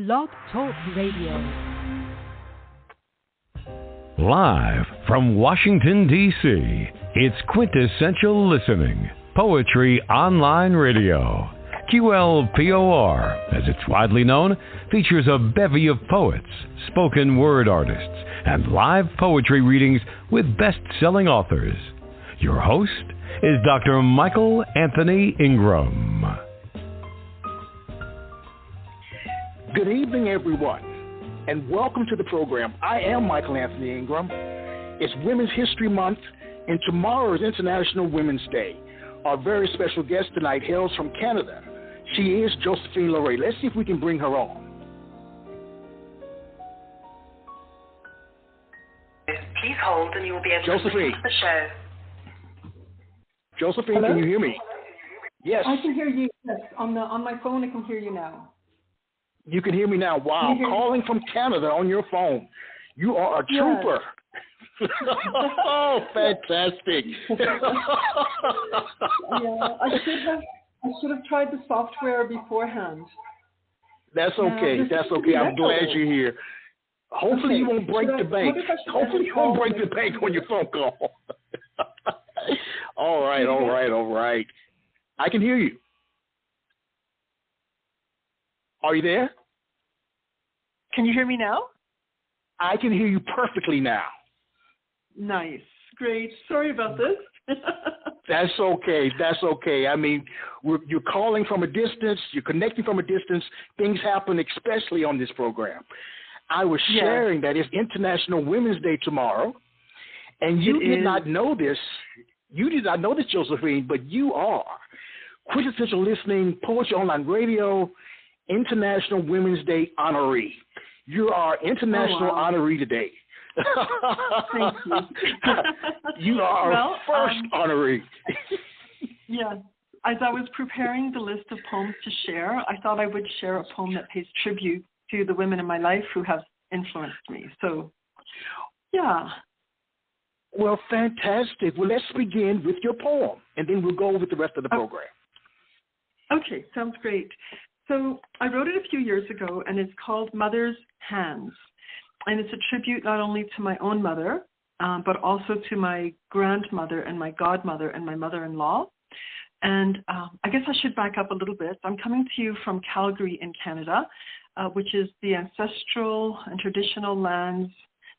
Blog Talk Radio. Live from Washington, D.C., it's Quintessential Listening, Poetry Online Radio. QLPOR, as it's widely known, features a bevy of poets, spoken word artists, and live poetry readings with best-selling authors. Your host is Dr. Michael Anthony Ingram. Good evening, everyone, and welcome to the program. I am Michael Anthony Ingram. It's Women's History Month, and tomorrow is International Women's Day. Our very special guest tonight hails from Canada. She is Josephine LoRe. Let's see if we can bring her on. Please hold and you will be able to listen to the show. Josephine, Hello? Can you hear me? Yes. I can hear you. Yes. On my phone, I can hear you now. You can hear me now. Wow. Calling from Canada on your phone. You are a trooper. Oh, fantastic. I should have tried the software beforehand. That's okay. That's okay. I'm glad you're here. Hopefully you won't break the bank. Hopefully you won't break the bank on your phone call. All right. I can hear you. Are you there? Can you hear me now? I can hear you perfectly now. Nice. Great. Sorry about this. That's okay. I mean, you're calling from a distance. You're connecting from a distance. Things happen, especially on this program. I was sharing that it's International Women's Day tomorrow, and you did not know this. You did not know this, Josephine, but you are Quintessential Listening, Poetry Online Radio, International Women's Day honoree. You are International honoree today. Thank you. You are our first honoree. Yeah. As I was preparing the list of poems to share, I thought I would share a poem that pays tribute to the women in my life who have influenced me. So, yeah. Well, fantastic. Well, let's begin with your poem, and then we'll go with the rest of the program. Okay, sounds great. So I wrote it a few years ago, and it's called Mother's Hands. And it's a tribute not only to my own mother, but also to my grandmother and my godmother and my mother-in-law. And I guess I should back up a little bit. I'm coming to you from Calgary in Canada, which is the ancestral and traditional lands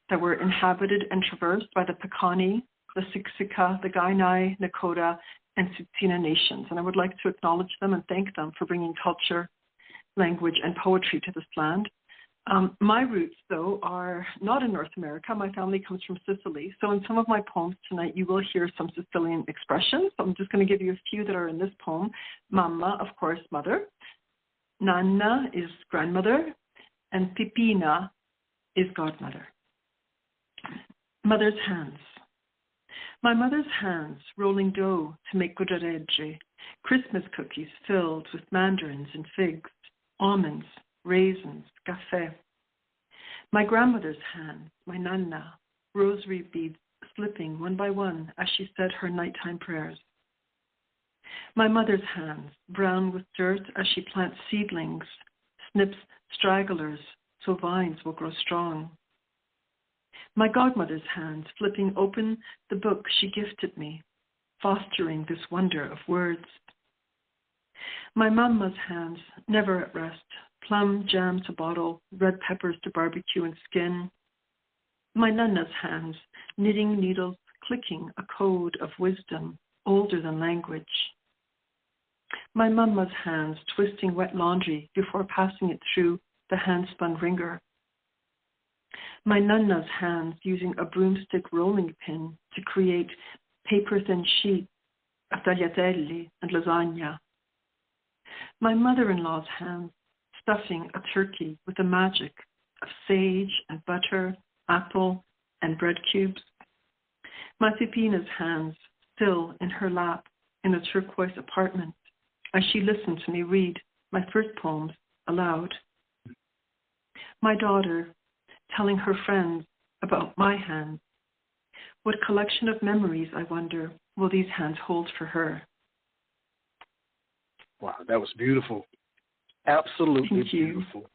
that were inhabited and traversed by the Piikani, the Siksika, the Kainai, Nakota, and Tsuut'ina nations. And I would like to acknowledge them and thank them for bringing culture, language, and poetry to this land. My roots, though, are not in North America. My family comes from Sicily. So in some of my poems tonight, you will hear some Sicilian expressions. So I'm just going to give you a few that are in this poem. Mamma, of course, mother. Nanna is grandmother. And Pipina is godmother. Mother's hands. My mother's hands rolling dough to make gudaregge, Christmas cookies filled with mandarins and figs, almonds, raisins, café. My grandmother's hands, my nanna, rosary beads slipping one by one as she said her nighttime prayers. My mother's hands, brown with dirt as she plants seedlings, snips stragglers so vines will grow strong. My godmother's hands, flipping open the book she gifted me, fostering this wonder of words. My mama's hands, never at rest, plum jam to bottle, red peppers to barbecue and skin. My nana's hands, knitting needles, clicking a code of wisdom older than language. My mama's hands, twisting wet laundry before passing it through the hand-spun wringer. My nana's hands, using a broomstick rolling pin to create paper-thin sheets of tagliatelle and lasagna. My mother-in-law's hands, stuffing a turkey with the magic of sage and butter, apple and bread cubes. My Pipina's hands, still in her lap in a turquoise apartment, as she listened to me read my first poems aloud. My daughter, telling her friends about my hands. What collection of memories, I wonder, will these hands hold for her? Wow, that was beautiful. Absolutely beautiful.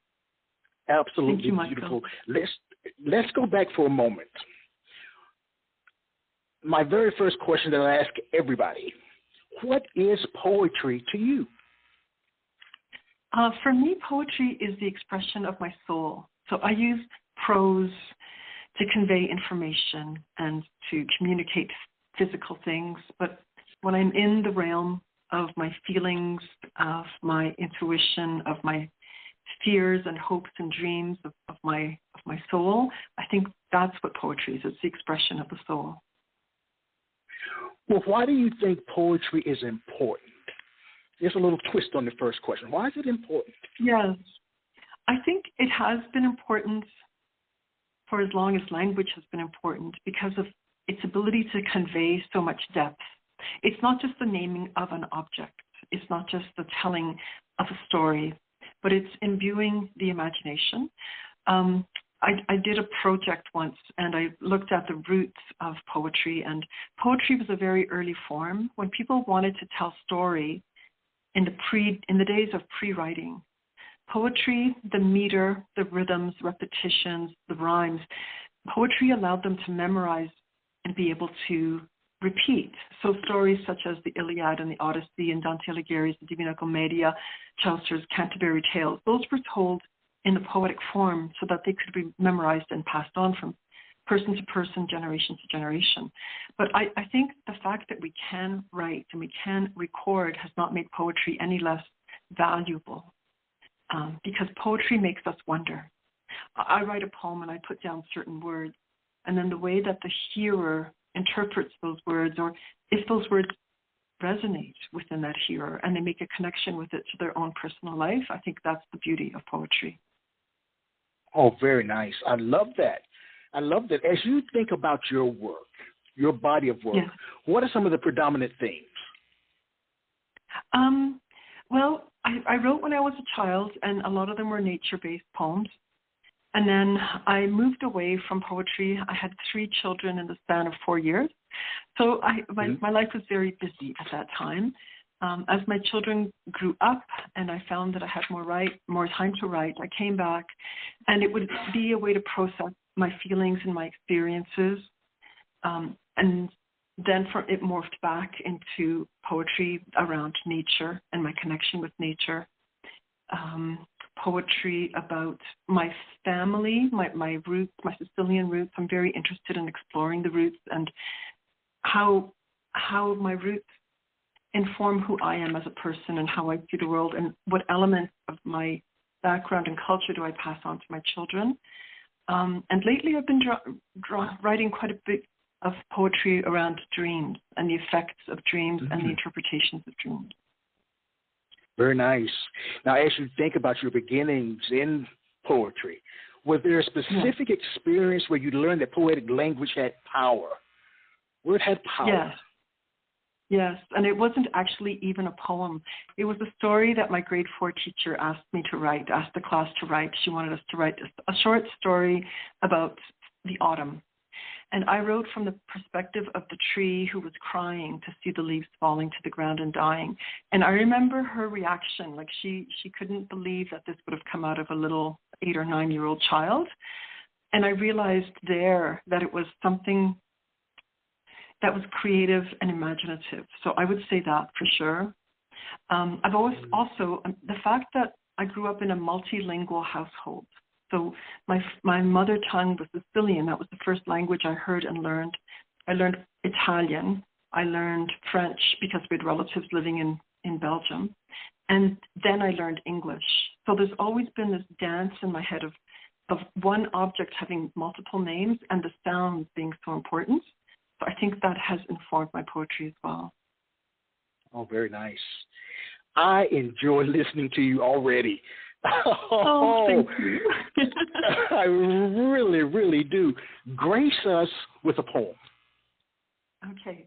Absolutely Thank you, beautiful. Michael. Let's go back for a moment. My very first question that I ask everybody: what is poetry to you? For me, poetry is the expression of my soul. So I use prose to convey information and to communicate physical things. But when I'm in the realm of my feelings, of my intuition, of my fears and hopes and dreams of my soul, I think that's what poetry is. It's the expression of the soul. Well, why do you think poetry is important? There's a little twist on the first question. Why is it important? Yes. I think it has been important for as long as language has been important because of its ability to convey so much depth. It's not just the naming of an object. It's not just the telling of a story, but it's imbuing the imagination. I did a project once, and I looked at the roots of poetry, and poetry was a very early form. When people wanted to tell story in the days of pre-writing, poetry, the meter, the rhythms, repetitions, the rhymes, poetry allowed them to memorize and be able to repeat. So stories such as the Iliad and the Odyssey and Dante Alighieri's The Divina Commedia, Chaucer's Canterbury Tales, those were told in the poetic form so that they could be memorized and passed on from person to person, generation to generation. But I think the fact that we can write and we can record has not made poetry any less valuable, because poetry makes us wonder. I write a poem and I put down certain words, and then the way that the hearer interprets those words, or if those words resonate within that hearer and they make a connection with it to their own personal life, I think that's the beauty of poetry. Oh, very nice. I love that. I love that. As you think about your work, your body of work, what are some of the predominant themes? Well, I wrote when I was a child, and a lot of them were nature-based poems. And then I moved away from poetry. I had 3 children in the span of 4 years. So my life was very busy at that time. As my children grew up and I found that I had more time to write, I came back, and it would be a way to process my feelings and my experiences. And then it morphed back into poetry around nature and my connection with nature. Poetry about my family, my roots, my Sicilian roots. I'm very interested in exploring the roots and how my roots inform who I am as a person and how I see the world, and what elements of my background and culture do I pass on to my children. And lately I've been writing quite a bit of poetry around dreams and the effects of dreams and the interpretations of dreams. Very nice. Now, as you think about your beginnings in poetry, was there a specific experience where you learned that poetic language had power? Where it had power? Yes, and it wasn't actually even a poem. It was a story that my grade 4 teacher asked the class to write. She wanted us to write a short story about the autumn. And I wrote from the perspective of the tree who was crying to see the leaves falling to the ground and dying. And I remember her reaction, like she couldn't believe that this would have come out of a little 8 or 9-year-old child. And I realized there that it was something that was creative and imaginative. So I would say that for sure. I've always also, the fact that I grew up in a multilingual household. So my mother tongue was Sicilian. That was the first language I heard and learned. I learned Italian. I learned French because we had relatives living in Belgium. And then I learned English. So there's always been this dance in my head of one object having multiple names and the sound being so important. So I think that has informed my poetry as well. Oh, very nice. I enjoy listening to you already. Oh, thank you. I really, really do. Grace us with a poem. Okay.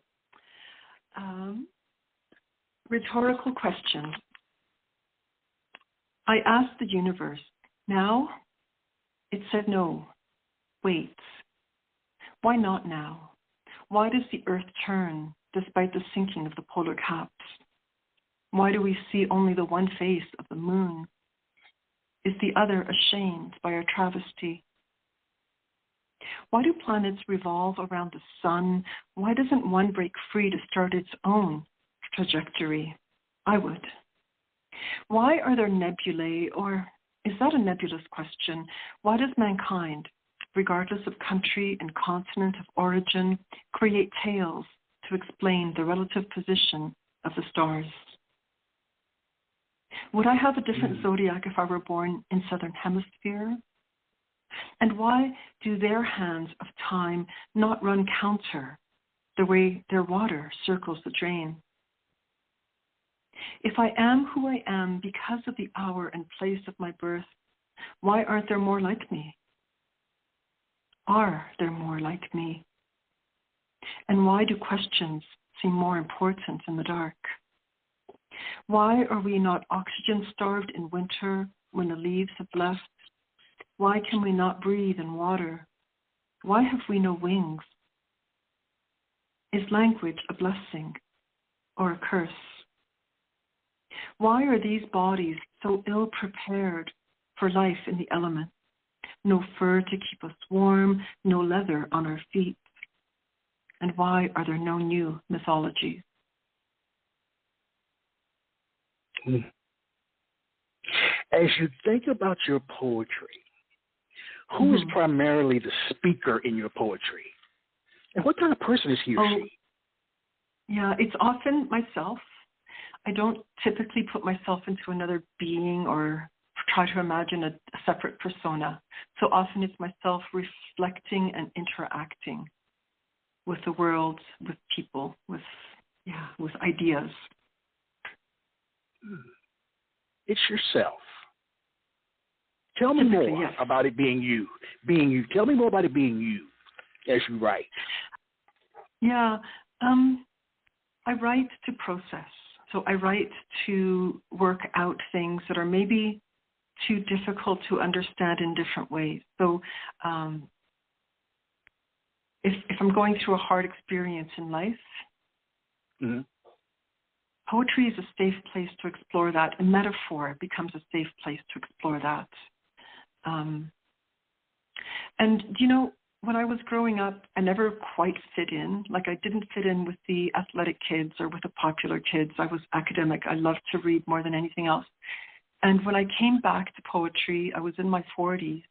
Rhetorical question. I asked the universe, now? It said no. Wait. Why not now? Why does the earth turn despite the sinking of the polar caps? Why do we see only the one face of the moon? Is the other ashamed by our travesty? Why do planets revolve around the sun? Why doesn't one break free to start its own trajectory? I would. Why are there nebulae, or is that a nebulous question? Why does mankind, regardless of country and continent of origin, create tales to explain the relative position of the stars? Would I have a different zodiac if I were born in Southern Hemisphere? And why do their hands of time not run counter the way their water circles the drain? If I am who I am because of the hour and place of my birth, why aren't there more like me? Are there more like me? And why do questions seem more important in the dark? Why are we not oxygen-starved in winter when the leaves have left? Why can we not breathe in water? Why have we no wings? Is language a blessing or a curse? Why are these bodies so ill-prepared for life in the elements? No fur to keep us warm, no leather on our feet. And why are there no new mythologies? As you think about your poetry, who is primarily the speaker in your poetry? And what kind of person is he or she? Yeah, it's often myself. I don't typically put myself into another being or try to imagine a separate persona. So often it's myself reflecting and interacting with the world, with people, with ideas. It's yourself. Tell me more about it being you. Being you. Tell me more about it being you as you write. Yeah. I write to process. So I write to work out things that are maybe too difficult to understand in different ways. So if I'm going through a hard experience in life, poetry is a safe place to explore that. And metaphor becomes a safe place to explore that. And, when I was growing up, I never quite fit in. Like, I didn't fit in with the athletic kids or with the popular kids. I was academic. I loved to read more than anything else. And when I came back to poetry, I was in my 40s.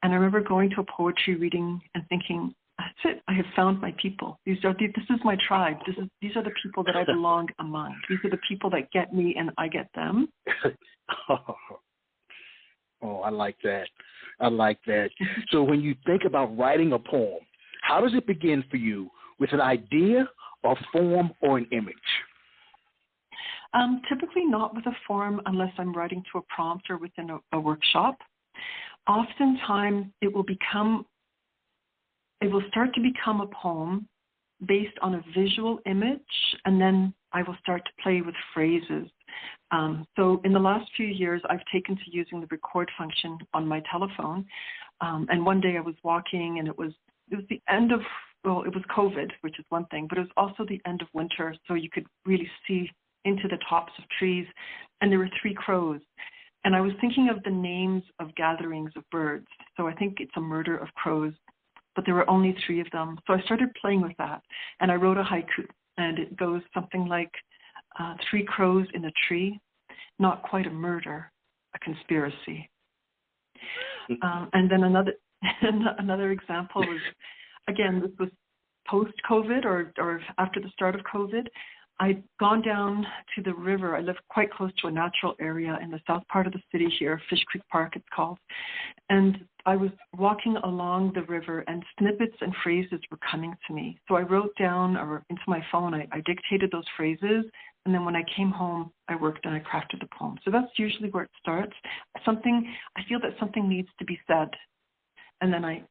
And I remember going to a poetry reading and thinking, that's it. I have found my people. This is my tribe. These are the people that I belong among. These are the people that get me and I get them. Oh, I like that. I like that. So when you think about writing a poem, how does it begin for you? With an idea, or form, or an image? Typically not with a form unless I'm writing to a prompt or within a workshop. Oftentimes it will start to become a poem based on a visual image, and then I will start to play with phrases. So in the last few years, I've taken to using the record function on my telephone. And one day I was walking, and it was the end of, it was COVID, which is one thing, but it was also the end of winter, so you could really see into the tops of trees, and there were 3 crows. And I was thinking of the names of gatherings of birds. So I think it's a murder of crows, but there were only 3 of them. So I started playing with that, and I wrote a haiku, and it goes something like, 3 crows in a tree, not quite a murder, a conspiracy. And then another example was, again, this was post-COVID or after the start of COVID. I'd gone down to the river. I live quite close to a natural area in the south part of the city here, Fish Creek Park it's called. And I was walking along the river, and snippets and phrases were coming to me. So I wrote down, or into my phone, I dictated those phrases. And then when I came home, I worked and I crafted the poem. So that's usually where it starts. I feel that something needs to be said. And then I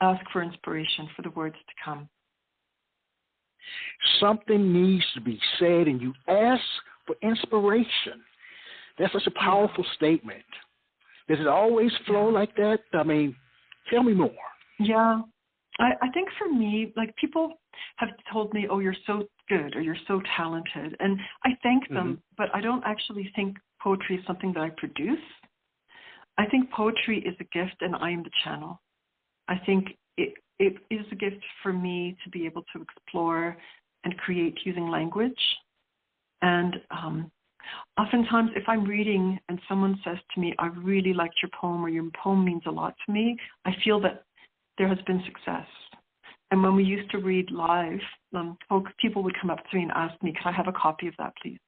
ask for inspiration for the words to come. Something needs to be said, and you ask for inspiration. That's such a powerful statement. Does it always flow like that? I mean, tell me more. Yeah. I think for me, like, people have told me, oh, you're so good or you're so talented. And I thank them, but I don't actually think poetry is something that I produce. I think poetry is a gift and I am the channel. I think it is a gift for me to be able to explore and create using language. And oftentimes if I'm reading and someone says to me, I really liked your poem, or your poem means a lot to me, I feel that there has been success. And when we used to read live, people would come up to me and ask me, can I have a copy of that, please,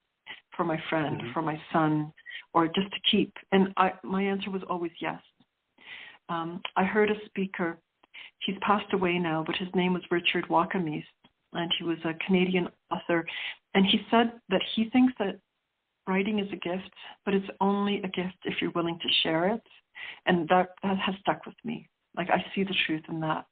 for my friend, for my son, or just to keep? And my answer was always yes. I heard a speaker, he's passed away now, but his name was Richard Wakamis, and he was a Canadian author. And he said that he thinks that writing is a gift, but it's only a gift if you're willing to share it. And that has stuck with me. Like, I see the truth in that.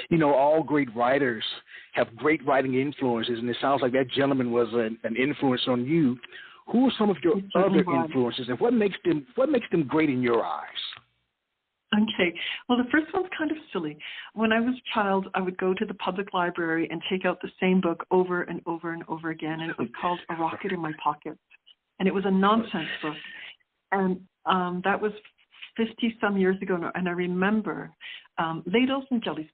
You know, all great writers have great writing influences, and it sounds like that gentleman was an influence on you. Who are some of your other influences, and what makes them great in your eyes? Okay. Well, the first one's kind of silly. When I was a child, I would go to the public library and take out the same book over and over and over again, and it was called A Rocket in My Pocket. And it was a nonsense book. And that was 50-some years ago now, and I remember ladles and jelly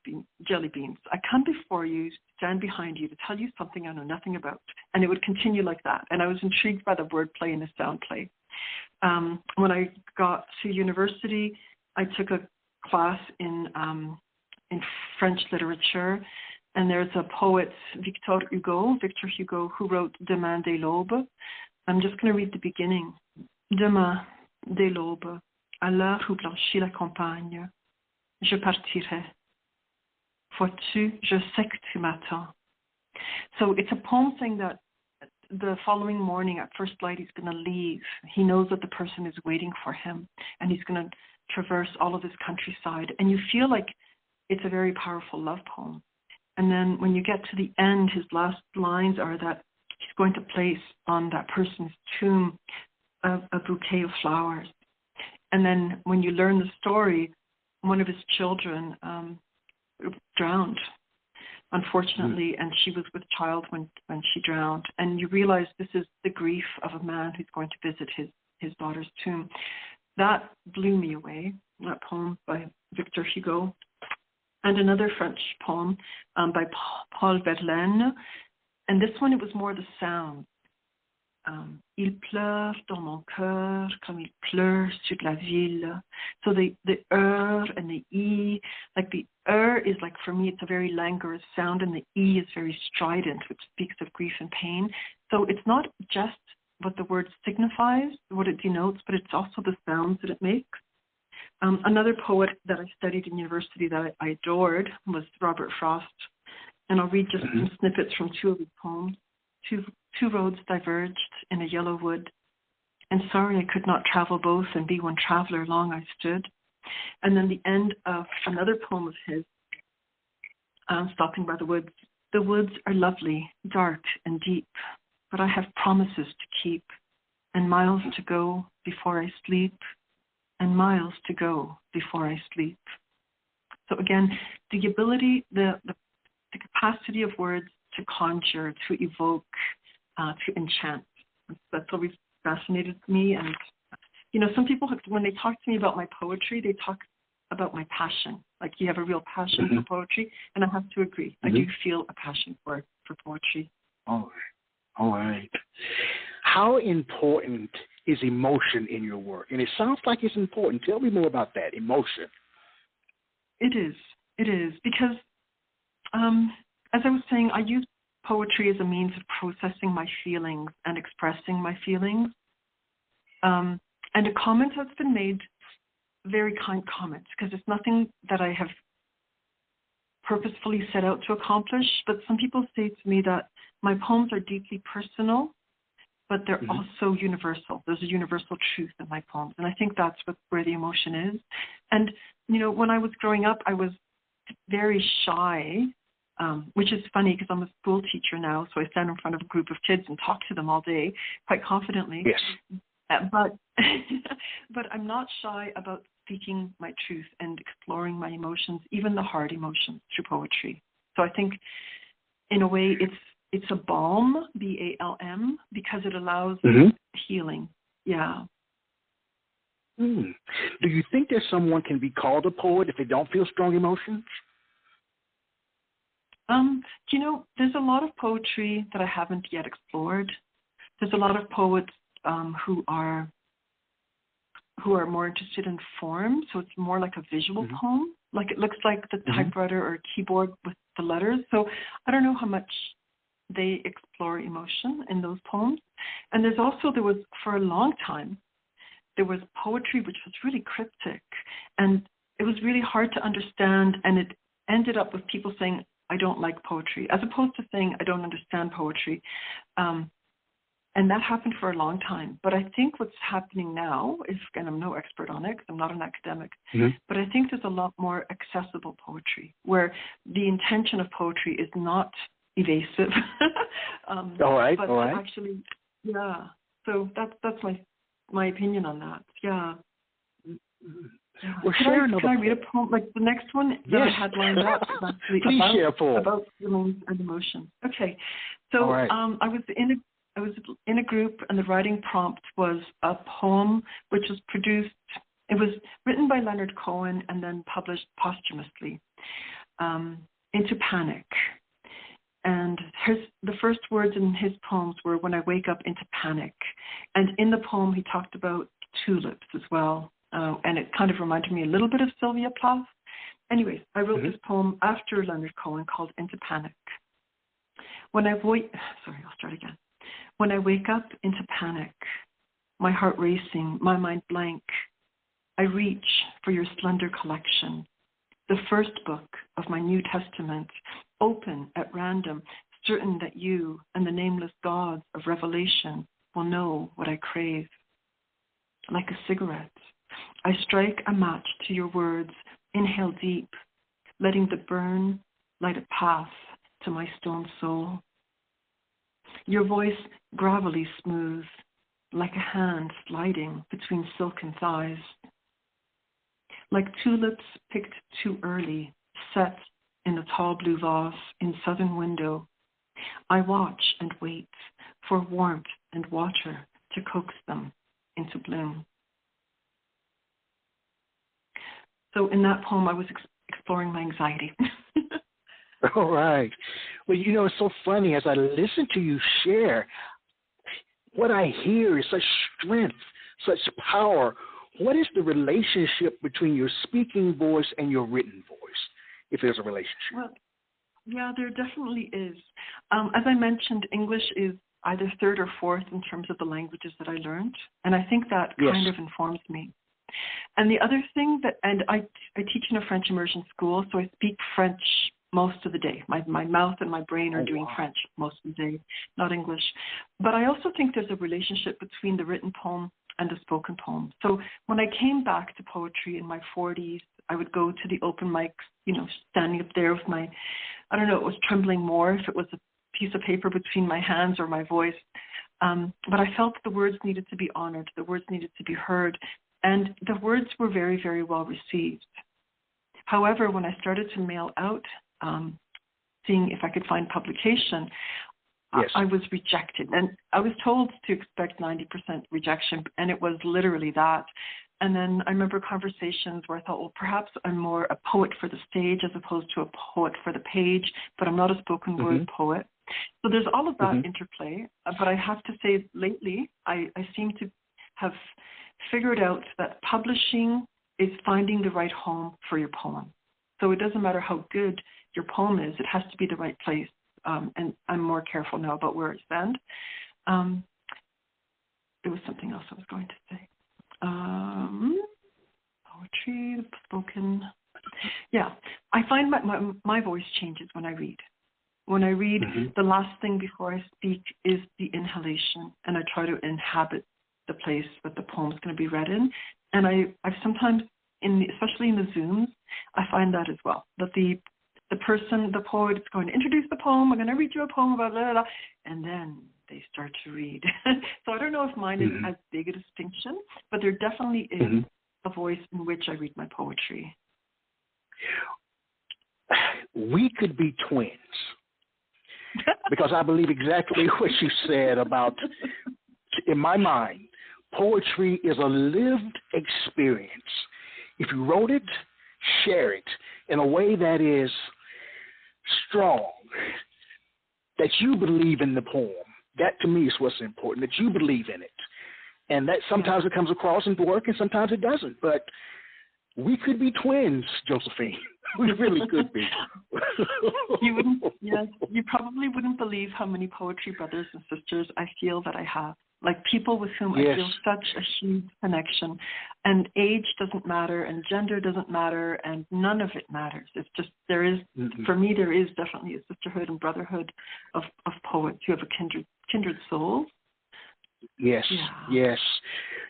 beans. I come before you, stand behind you to tell you something I know nothing about. And it would continue like that. And I was intrigued by the wordplay and the sound play. When I got to university, I took a class in French literature, and there's a poet, Victor Hugo, who wrote Demain dès l'aube. I'm just going to read the beginning. Demain dès l'aube, à l'heure où blanchit la campagne, je partirai. Vois-tu, je sais que tu m'attends. So it's a poem saying that the following morning at first light he's going to leave. He knows that the person is waiting for him, and he's going to traverse all of this countryside. And you feel like it's a very powerful love poem. And then when you get to the end, his last lines are that he's going to place on that person's tomb a bouquet of flowers. And then when you learn the story, one of his children drowned, unfortunately, and she was with child when she drowned. And you realize this is the grief of a man who's going to visit his daughter's tomb. That blew me away, that poem by Victor Hugo. And another French poem by Paul Verlaine. And this one, it was more the sound. Il pleure dans mon cœur comme il pleure sur la ville. So the and the e, like the is like, for me, it's a very languorous sound, and the e is very strident, which speaks of grief and pain. So it's not just what the word signifies, what it denotes, but it's also the sounds that it makes. Another poet that I studied in university that I adored was Robert Frost. And I'll read just some snippets from two of his poems. Two roads diverged in a yellow wood, and sorry I could not travel both and be one traveler long I stood. And then the end of another poem of his, Stopping by the Woods. The woods are lovely, dark and deep, but I have promises to keep, and miles to go before I sleep, and miles to go before I sleep. So again, the ability, the capacity of words to conjure, to evoke, to enchant. That's always fascinated me. And, you know, some people, when they talk to me about my poetry, they talk about my passion. Like, you have a real passion for poetry, and I have to agree. I do feel a passion for poetry. All right. How important is emotion in your work? And it sounds like it's important. Tell me more about that, emotion. It is, because as I was saying, I use poetry as a means of processing my feelings and expressing my feelings. And a comment has been made, very kind comments, because it's nothing that I have purposefully set out to accomplish, but some people say to me that my poems are deeply personal, but they're also universal. There's a universal truth in my poems, and I think that's where the emotion is. And, you know, when I was growing up, I was very shy, which is funny because I'm a school teacher now, so I stand in front of a group of kids and talk to them all day quite confidently. Yes. But I'm not shy about speaking my truth and exploring my emotions, even the hard emotions, through poetry. So I think, in a way, it's a balm, BALM, because it allows healing. Yeah. Do you think that someone can be called a poet if they don't feel strong emotions? There's a lot of poetry that I haven't yet explored. There's a lot of poets who are more interested in form, so it's more like a visual poem. Like it looks like the typewriter or keyboard with the letters. So I don't know how much they explore emotion in those poems. And there was for a long time, there was poetry which was really cryptic, and it was really hard to understand, and it ended up with people saying, I don't like poetry, as opposed to saying, I don't understand poetry. And that happened for a long time. But I think what's happening now is, and I'm no expert on it because I'm not an academic, but I think there's a lot more accessible poetry where the intention of poetry is not evasive. All right. Actually, yeah. So that's my opinion on that. Yeah. Well, can I read a poem? Like the next one that I had lined up was actually about feelings and emotion. Okay. So I was in a group, and the writing prompt was a poem which was produced. It was written by Leonard Cohen and then published posthumously, Into Panic. And the first words in his poems were, when I wake up into panic. And in the poem, he talked about tulips as well. And it kind of reminded me a little bit of Sylvia Plath. Anyways, I wrote this poem after Leonard Cohen called Into Panic. When I wake up into panic, my heart racing, my mind blank, I reach for your slender collection, the first book of my New Testament, open at random, certain that you and the nameless gods of Revelation will know what I crave. Like a cigarette, I strike a match to your words, inhale deep, letting the burn light a path to my stone soul. Your voice gravelly smooth, like a hand sliding between silken thighs. Like tulips picked too early, set in a tall blue vase in southern window, I watch and wait for warmth and water to coax them into bloom. So in that poem, I was exploring my anxiety. All right. Well, it's so funny. As I listen to you share, what I hear is such strength, such power. What is the relationship between your speaking voice and your written voice, if there's a relationship? Well, yeah, there definitely is. As I mentioned, English is either third or fourth in terms of the languages that I learned, and I think that kind of informs me. And the other thing and I teach in a French immersion school, so I speak French most of the day. My mouth and my brain are doing French most of the day, not English. But I also think there's a relationship between the written poem and the spoken poem. So when I came back to poetry in my 40s, I would go to the open mics, standing up there with it was trembling more if it was a piece of paper between my hands or my voice. But I felt the words needed to be honored. The words needed to be heard. And the words were very, very well received. However, when I started to mail out, seeing if I could find publication, I was rejected. And I was told to expect 90% rejection, and it was literally that. And then I remember conversations where I thought, well, perhaps I'm more a poet for the stage as opposed to a poet for the page, but I'm not a spoken word poet. So there's all of that interplay. But I have to say, lately, I seem to have figured out that publishing is finding the right home for your poem. So it doesn't matter how good your poem is, it has to be the right place. And I'm more careful now about where it's sent. There was something else I was going to say. Poetry, spoken. Yeah, I find my voice changes when I read. When I read, the last thing before I speak is the inhalation, and I try to inhabit the place that the poem is going to be read in. And I've sometimes, especially in the Zooms, I find that as well, that the person, the poet, is going to introduce the poem. I'm going to read you a poem about blah, blah, blah, and then they start to read. So I don't know if mine is as big a distinction, but there definitely is a voice in which I read my poetry. We could be twins, because I believe exactly what you said about, in my mind, Poetry is a lived experience. If you wrote it, share it in a way that is strong, that you believe in the poem. That, to me, is what's important, that you believe in it. And that sometimes it comes across in work and sometimes it doesn't. But we could be twins, Josephine. We really could be. You probably wouldn't believe how many poetry brothers and sisters I feel that I have. Like people with whom I feel such a huge connection. And age doesn't matter and gender doesn't matter and none of it matters. It's just for me, there is definitely a sisterhood and brotherhood of poets who have a kindred soul. Yes, yes.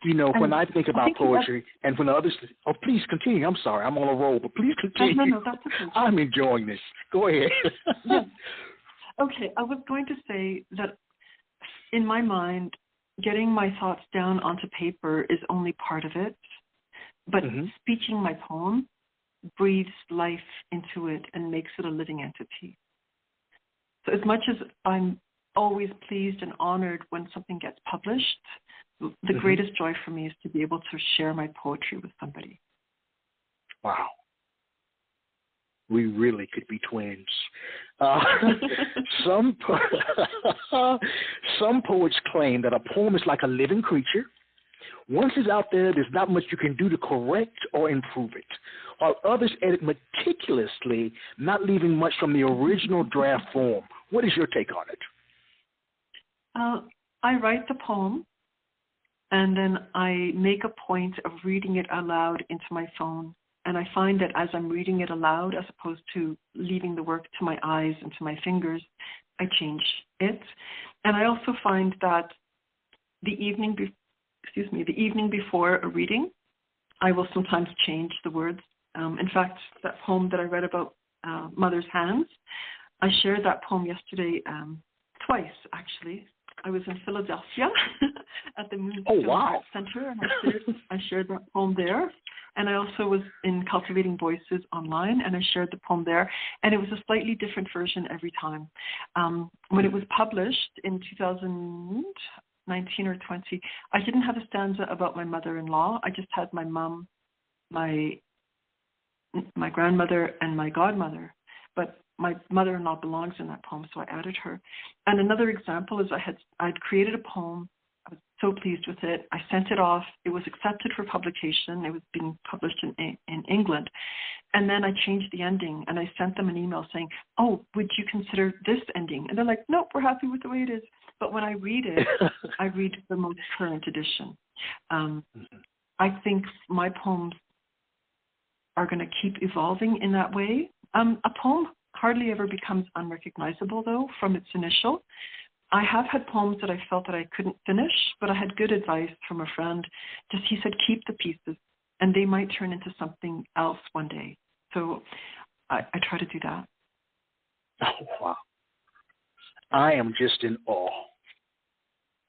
You know, when I think about poetry and when others, please continue. I'm sorry, I'm on a roll, but please continue. No, that's okay. I'm enjoying this. Go ahead. Yes. Okay, I was going to say that in my mind, getting my thoughts down onto paper is only part of it, but speaking my poem breathes life into it and makes it a living entity. So as much as I'm always pleased and honored when something gets published, the greatest joy for me is to be able to share my poetry with somebody. Wow. We really could be twins. Some poets claim that a poem is like a living creature. Once it's out there, there's not much you can do to correct or improve it, while others edit meticulously, not leaving much from the original draft form. What is your take on it? I write the poem, and then I make a point of reading it aloud into my phone. And I find that as I'm reading it aloud, as opposed to leaving the work to my eyes and to my fingers, I change it. And I also find that the evening before a reading, I will sometimes change the words. In fact, that poem that I read about Mother's Hands, I shared that poem yesterday twice, actually. I was in Philadelphia at the Moon Arts Center, and I shared that poem there. And I also was in Cultivating Voices online, and I shared the poem there. And it was a slightly different version every time. When it was published in 2019 or 20, I didn't have a stanza about my mother-in-law. I just had my mom, my grandmother, and my godmother. But my mother-in-law belongs in that poem, so I added her. And another example is I'd created a poem. I was so pleased with it. I sent it off. It was accepted for publication. It was being published in England. And then I changed the ending, and I sent them an email saying, oh, would you consider this ending? And they're like, nope, we're happy with the way it is. But when I read it, I read the most current edition. I think my poems are going to keep evolving in that way. A poem hardly ever becomes unrecognizable, though, from its initial. I have had poems that I felt that I couldn't finish, but I had good advice from a friend. He said, keep the pieces, and they might turn into something else one day. So I try to do that. Oh, wow. I am just in awe.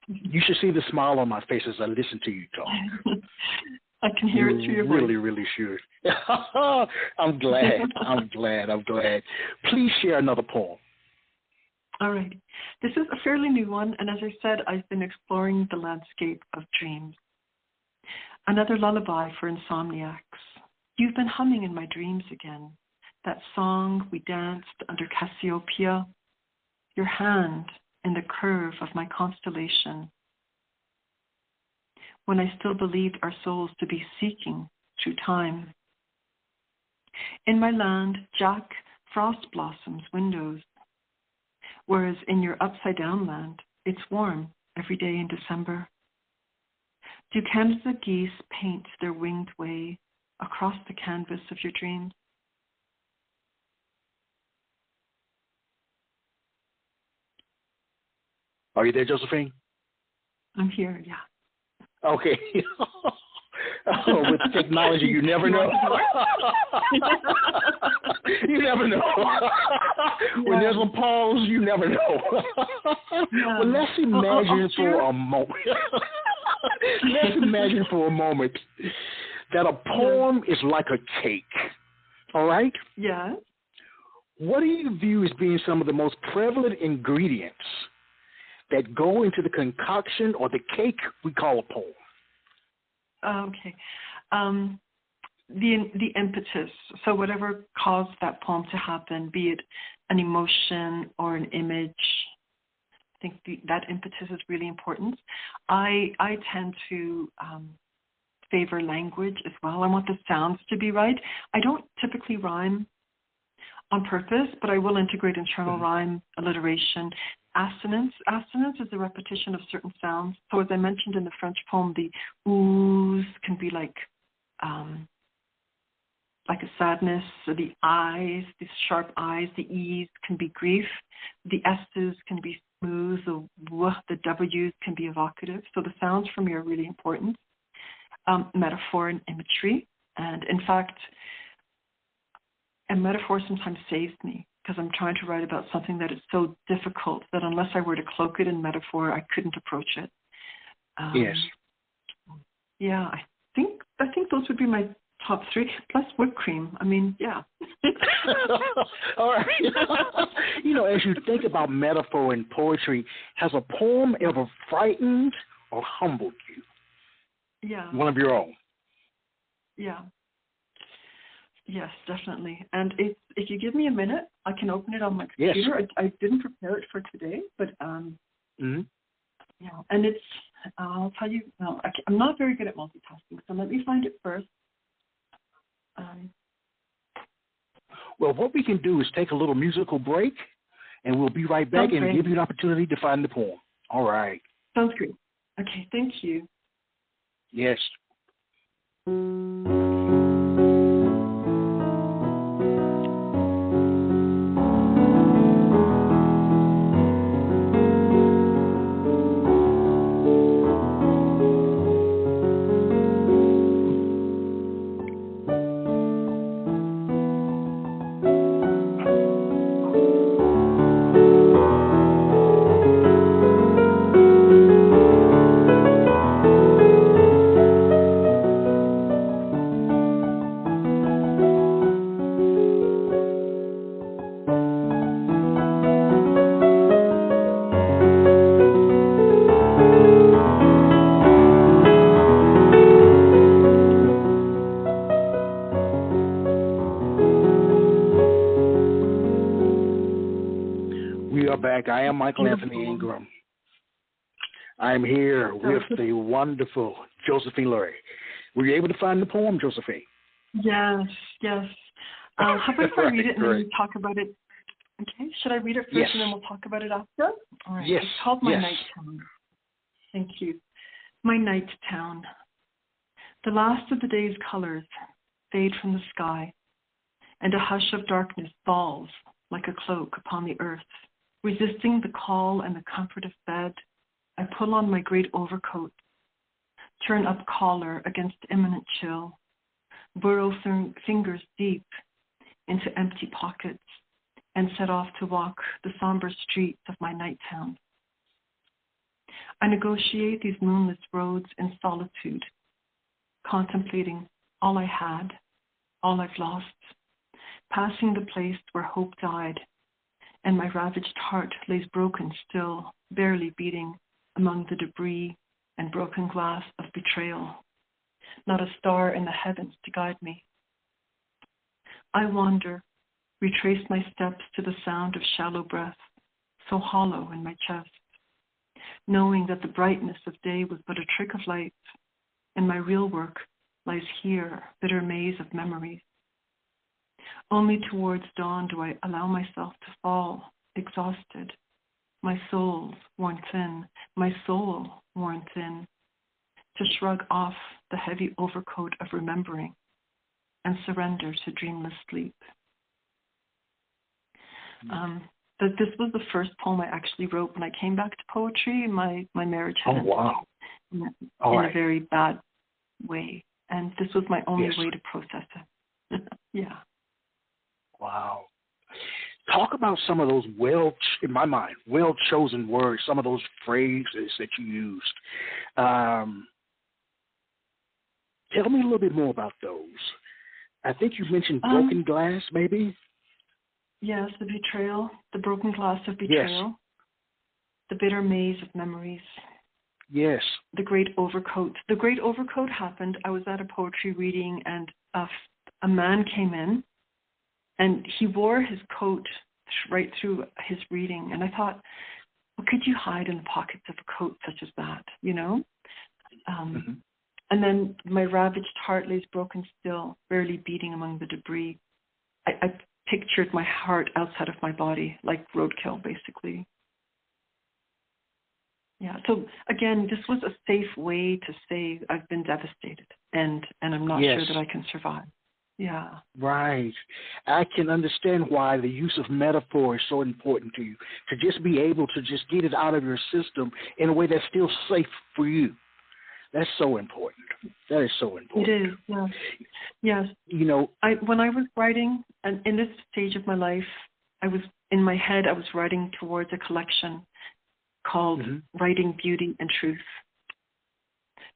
You should see the smile on my face as I listen to you talk. I can hear it through your voice. Really, really should. I'm glad. I'm glad. Please share another poem. All right. This is a fairly new one, and as I said, I've been exploring the landscape of dreams. Another lullaby for insomniacs. You've been humming in my dreams again, that song we danced under Cassiopeia, your hand in the curve of my constellation, when I still believed our souls to be seeking through time. In my land, Jack frost blossoms windows, whereas in your upside-down land, it's warm every day in December. Do Canada geese paint their winged way across the canvas of your dreams? Are you there, Josephine? I'm here, yeah. Okay. With technology, you never know. You never know. When there's a pause, you never know. Well, let's imagine for a moment. Let's imagine for a moment that a poem is like a cake. All right? Yeah. What do you view as being some of the most prevalent ingredients that go into the concoction or the cake we call a poem? Okay. The impetus, so whatever caused that poem to happen, be it an emotion or an image, I think that impetus is really important. I tend to favor language as well. I want the sounds to be right. I don't typically rhyme on purpose, but I will integrate internal rhyme, alliteration. Assonance is the repetition of certain sounds. So as I mentioned in the French poem, the oohs can be like a sadness. So the eyes, the sharp eyes, the e's can be grief. The s's can be smooth. The w, the w's can be evocative. So the sounds for me are really important. Metaphor and imagery. And in fact, a metaphor sometimes saves me because I'm trying to write about something that is so difficult that unless I were to cloak it in metaphor, I couldn't approach it. Yes. Yeah, I think those would be my top three, plus whipped cream. I mean, yeah. All right. As you think about metaphor and poetry, has a poem ever frightened or humbled you? Yeah. One of your own? Yeah. Yes, definitely. And if you give me a minute, I can open it on my computer. Yes. I didn't prepare it for today, but yeah. And it's, I'll tell you, I'm not very good at multitasking, so let me find it first. Well, what we can do is take a little musical break, and we'll be right back and give you an opportunity to find the poem. All right. Sounds great. Okay, thank you. Yes. I am Michael Anthony Ingram. I'm here with the wonderful Josephine LoRe. Were you able to find the poem, Josephine? Yes. How about if I read it and then we talk about it? Okay, should I read it first and then we'll talk about it after? All right. Yes. It's called My Night Town. Thank you. My Night Town. The last of the day's colors fade from the sky, and a hush of darkness falls like a cloak upon the earth. Resisting the call and the comfort of bed, I pull on my great overcoat, turn up collar against imminent chill, burrow fingers deep into empty pockets, and set off to walk the somber streets of my night town. I negotiate these moonless roads in solitude, contemplating all I had, all I've lost, passing the place where hope died, and my ravaged heart lays broken still, barely beating among the debris and broken glass of betrayal. Not a star in the heavens to guide me. I wander, retrace my steps to the sound of shallow breath, so hollow in my chest, knowing that the brightness of day was but a trick of light, and my real work lies here, bitter maze of memories. Only towards dawn do I allow myself to fall, exhausted, my soul worn thin, to shrug off the heavy overcoat of remembering and surrender to dreamless sleep. This was the first poem I actually wrote when I came back to poetry. My marriage had ended in a very bad way, and this was my only way to process it. Yeah. Wow. Talk about some of those in my mind, well-chosen words, some of those phrases that you used. Tell me a little bit more about those. I think you mentioned broken glass, maybe? Yes, the betrayal, the broken glass of betrayal, the bitter maze of memories. Yes. The Great Overcoat. The Great Overcoat happened. I was at a poetry reading, and a man came in, and he wore his coat right through his reading. And I thought, what could you hide in the pockets of a coat such as that, you know? And then my ravaged heart lays broken still, barely beating among the debris. I pictured my heart outside of my body, like roadkill, basically. Yeah. So again, this was a safe way to say I've been devastated, and I'm not sure that I can survive. Yeah. Right. I can understand why the use of metaphor is so important to you, to just be able to just get it out of your system in a way that's still safe for you. That's so important. That is so important. It is, yeah. Yes. You know, when I was writing, and in this stage of my life, I was writing towards a collection called Writing Beauty and Truth.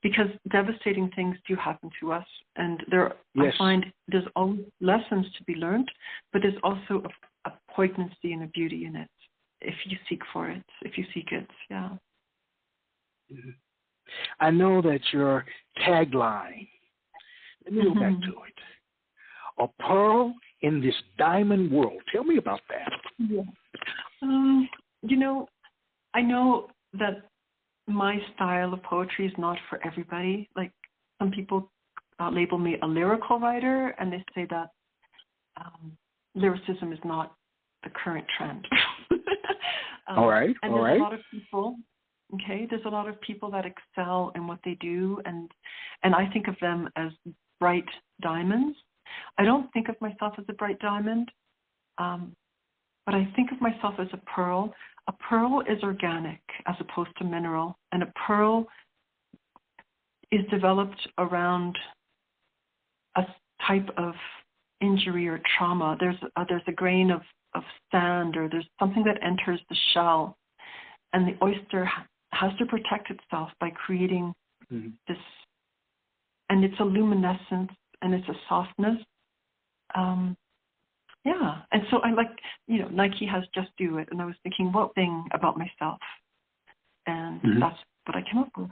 Because devastating things do happen to us, and I find there's always lessons to be learned, but there's also a poignancy and a beauty in it if you seek for it, if you seek it, yeah. I know that your tagline, let me go back to it, a pearl in this diamond world. Tell me about that. Yeah. You know, I know that my style of poetry is not for everybody. Like, some people label me a lyrical writer, and they say that lyricism is not the current trend. All right. And there's a lot of people. Okay, there's a lot of people that excel in what they do, and I think of them as bright diamonds. I don't think of myself as a bright diamond, but I think of myself as a pearl. A pearl is organic as opposed to mineral, and a pearl is developed around a type of injury or trauma. There's a grain of sand, or there's something that enters the shell, and the oyster has to protect itself by creating this, and it's a luminescence and it's a softness. Yeah, and so I like, you know, Nike has Just Do It, and I was thinking, what thing about myself? And that's what I came up with.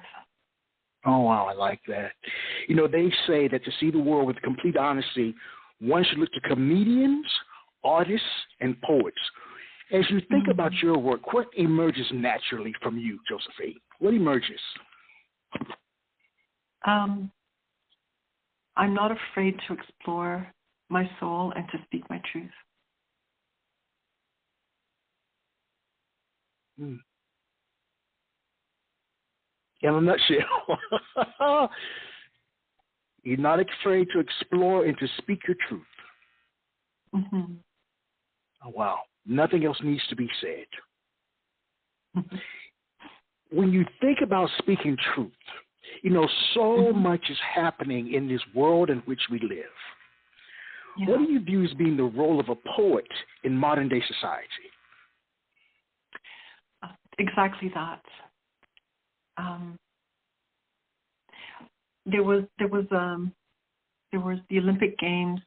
Oh, wow, I like that. You know, they say that to see the world with complete honesty, one should look to comedians, artists, and poets. As you think about your work, what emerges naturally from you, Josephine? What emerges? I'm not afraid to explore my soul and to speak my truth. In a nutshell, you're not afraid to explore and to speak your truth. Oh, wow. Nothing else needs to be said. When you think about speaking truth, you know, so much is happening in this world in which we live. Yeah. What do you view as being the role of a poet in modern day society? Exactly that. There was the Olympic Games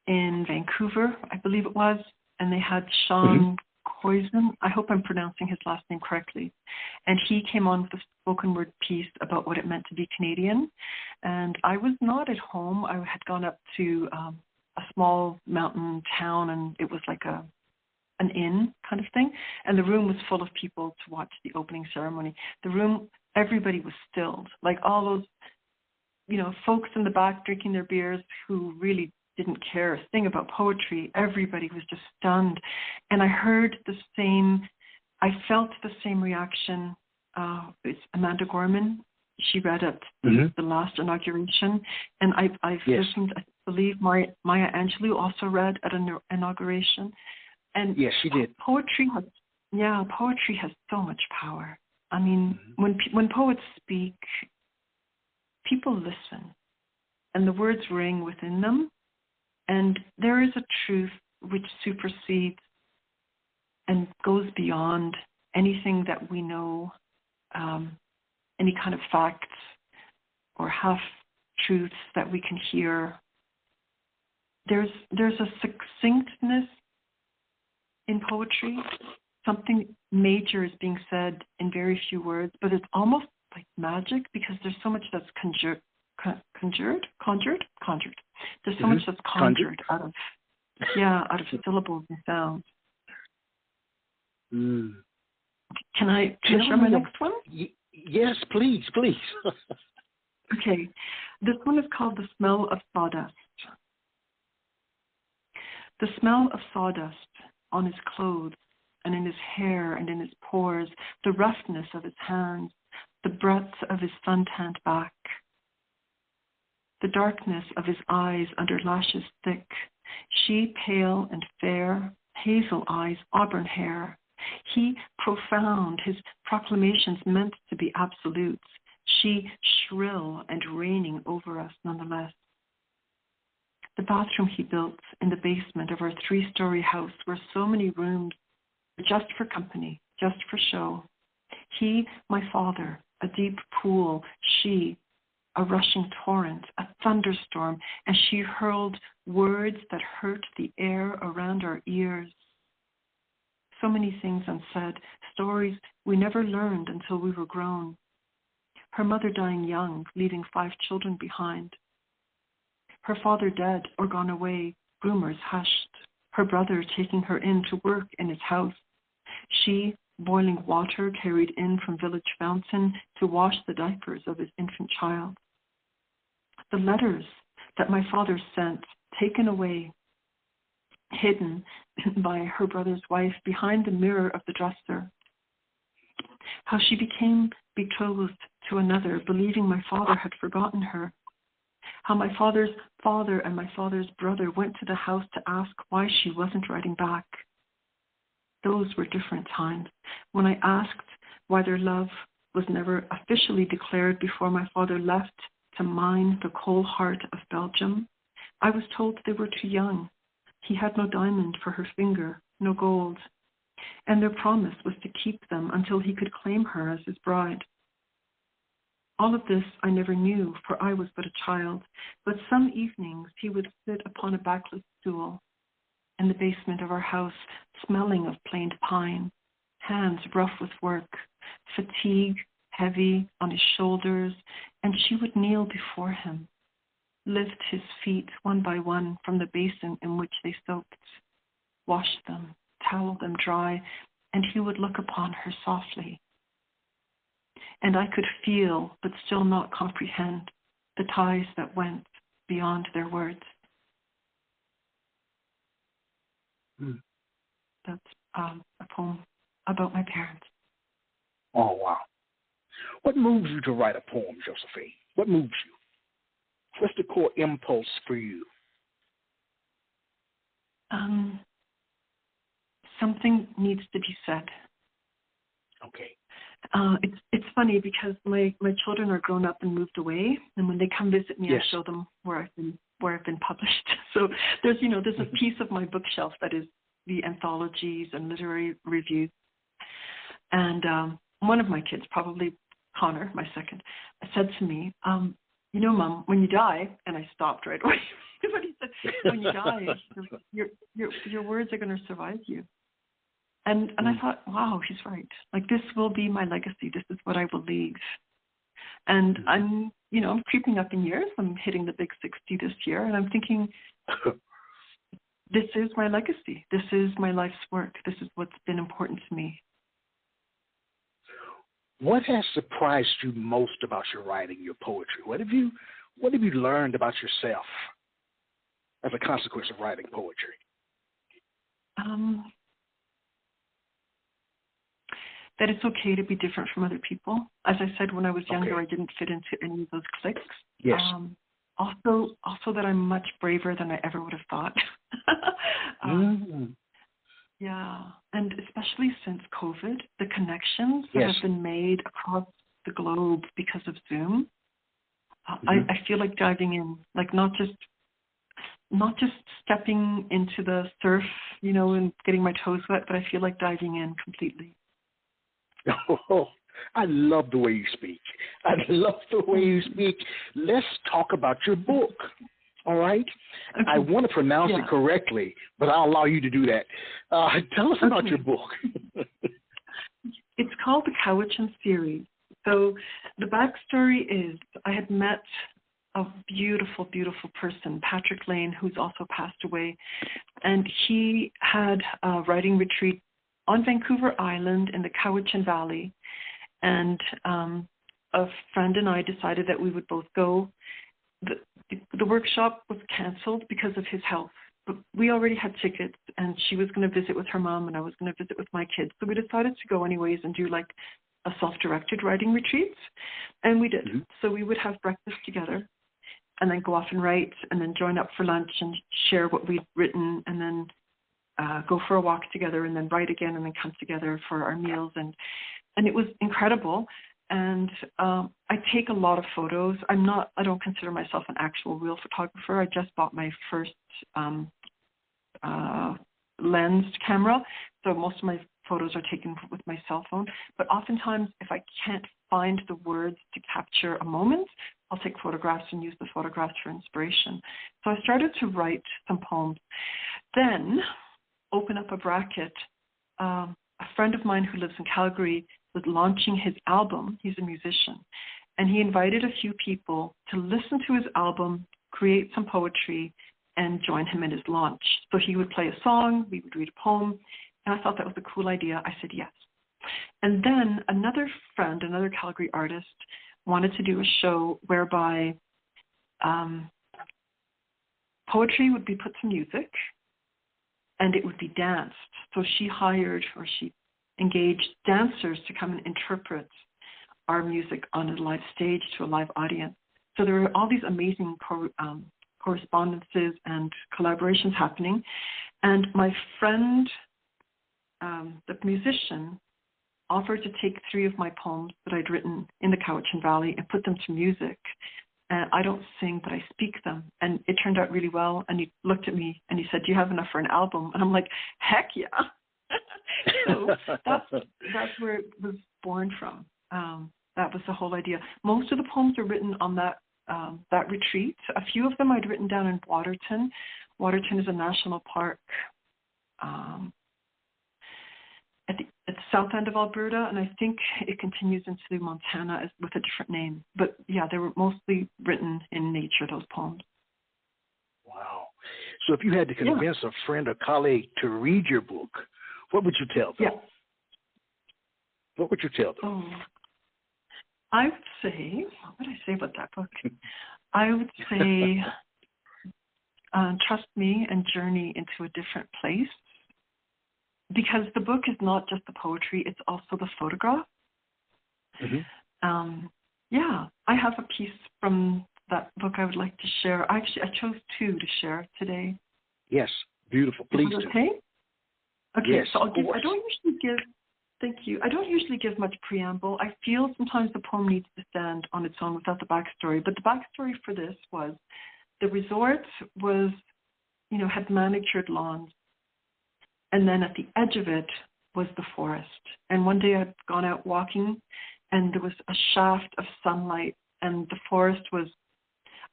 in Vancouver, I believe it was, and they had Sean Coyson. I hope I'm pronouncing his last name correctly. And he came on with a spoken word piece about what it meant to be Canadian. And I was not at home. I had gone up to a small mountain town, and it was like an inn kind of thing. And the room was full of people to watch the opening ceremony. The room, everybody was stilled. Like all those, you know, folks in the back drinking their beers who really didn't care a thing about poetry. Everybody was just stunned. And I felt the same reaction. It's Amanda Gorman. She read at the last inauguration. And I've listened, I believe Maya Angelou also read at an inauguration. And yes, she did. Poetry has so much power. I mean, when poets speak, people listen, and the words ring within them. And there is a truth which supersedes and goes beyond anything that we know, any kind of facts or half-truths that we can hear. There's a succinctness in poetry. Something major is being said in very few words, but it's almost like magic, because there's so much that's conjured. There's so much that's conjured out of syllables and sounds. Can I share my next one? Yes, please. Okay. This one is called The Smell of Sawdust. The smell of sawdust on his clothes and in his hair and in his pores, the roughness of his hands, the breadth of his sun-tanned back, the darkness of his eyes under lashes thick, she pale and fair, hazel eyes, auburn hair. He profound, his proclamations meant to be absolutes. She shrill and reigning over us nonetheless. The bathroom he built in the basement of our 3-story house where so many rooms were just for company, just for show. He, my father, a deep pool, she, a rushing torrent, a thunderstorm, and she hurled words that hurt the air around our ears. So many things unsaid, stories we never learned until we were grown. Her mother dying young, leaving 5 children behind. Her father dead or gone away, rumors hushed. Her brother taking her in to work in his house. She, boiling water carried in from village fountain to wash the diapers of his infant child. The letters that my father sent, taken away, hidden by her brother's wife behind the mirror of the dresser. How she became betrothed to another, believing my father had forgotten her. How my father's father and my father's brother went to the house to ask why she wasn't writing back. Those were different times. When I asked why their love was never officially declared before my father left to mine the coal heart of Belgium, I was told they were too young. He had no diamond for her finger, no gold. And their promise was to keep them until he could claim her as his bride. All of this I never knew, for I was but a child, but some evenings he would sit upon a backless stool in the basement of our house, smelling of planed pine, hands rough with work, fatigue heavy on his shoulders, and she would kneel before him, lift his feet one by one from the basin in which they soaked, wash them, towel them dry, and he would look upon her softly. And I could feel, but still not comprehend, the ties that went beyond their words. That's a poem about my parents. Oh, wow. What moves you to write a poem, Josephine? What moves you? What's the core impulse for you? Something needs to be said. Okay. It's funny because my children are grown up and moved away, and when they come visit me, yes. I show them where I've been published. So there's a piece of my bookshelf that is the anthologies and literary reviews. And one of my kids, probably Connor, my second, said to me, Mom, when you die, and I stopped right away. But he said, when you die, your words are going to survive you. And I thought, wow, he's right. Like, this will be my legacy. This is what I will leave. And I'm creeping up in years. I'm hitting the big 60 this year. And I'm thinking, this is my legacy. This is my life's work. This is what's been important to me. What has surprised you most about your writing, your poetry? What have you learned about yourself as a consequence of writing poetry? That it's okay to be different from other people. As I said, when I was younger, I didn't fit into any of those cliques. Yes. Also that I'm much braver than I ever would have thought. Yeah, and especially since COVID, the connections that have been made across the globe because of Zoom, I feel like diving in, like not just stepping into the surf, and getting my toes wet, but I feel like diving in completely. Oh, I love the way you speak. Let's talk about your book. All right? Okay. I want to pronounce it correctly, but I'll allow you to do that. Tell us about your book. It's called the Cowichan series. So the backstory is I had met a beautiful, beautiful person, Patrick Lane, who's also passed away. And he had a writing retreat on Vancouver Island in the Cowichan Valley. And a friend and I decided that we would both go. The workshop was canceled because of his health. But we already had tickets, and she was going to visit with her mom, and I was going to visit with my kids. So we decided to go anyways and do like a self-directed writing retreat. And we did. Mm-hmm. So we would have breakfast together and then go off and write and then join up for lunch and share what we'd written and then go for a walk together and then write again and then come together for our meals. And it was incredible. And I take a lot of photos. I don't consider myself an actual real photographer. I just bought my first lensed camera. So most of my photos are taken with my cell phone. But oftentimes, if I can't find the words to capture a moment, I'll take photographs and use the photographs for inspiration. So I started to write some poems. Then, open up a bracket, a friend of mine who lives in Calgary was launching his album. He's a musician. And he invited a few people to listen to his album, create some poetry, and join him in his launch. So he would play a song, we would read a poem, and I thought that was a cool idea. I said yes. And then another friend, another Calgary artist, wanted to do a show whereby poetry would be put to music and it would be danced. So she engaged dancers to come and interpret our music on a live stage to a live audience. So there were all these amazing correspondences and collaborations happening. And my friend, the musician, offered to take 3 of my poems that I'd written in the Cowichan Valley and put them to music. And I don't sing, but I speak them. And it turned out really well. And he looked at me and he said, "Do you have enough for an album?" And I'm like, heck yeah. So that's where it was born from. That was the whole idea. Most of the poems are written on that retreat. A few of them I'd written down in Waterton. Waterton is a national park at the south end of Alberta, and I think it continues into Montana with a different name. But yeah, they were mostly written in nature, those poems. Wow. So if you had to convince a friend or colleague to read your book, what would you tell them? Yeah. What would you tell them? Oh, I would say, what would I say about that book? I would say, trust me and journey into a different place. Because the book is not just the poetry, it's also the photograph. Mm-hmm. I have a piece from that book I would like to share. Actually, I chose 2 to share today. Yes, beautiful. Please do. Okay? Okay, yes, so thank you. I don't usually give much preamble. I feel sometimes the poem needs to stand on its own without the backstory. But the backstory for this was the resort was, had manicured lawns. And then at the edge of it was the forest. And one day I'd gone out walking and there was a shaft of sunlight and the forest was,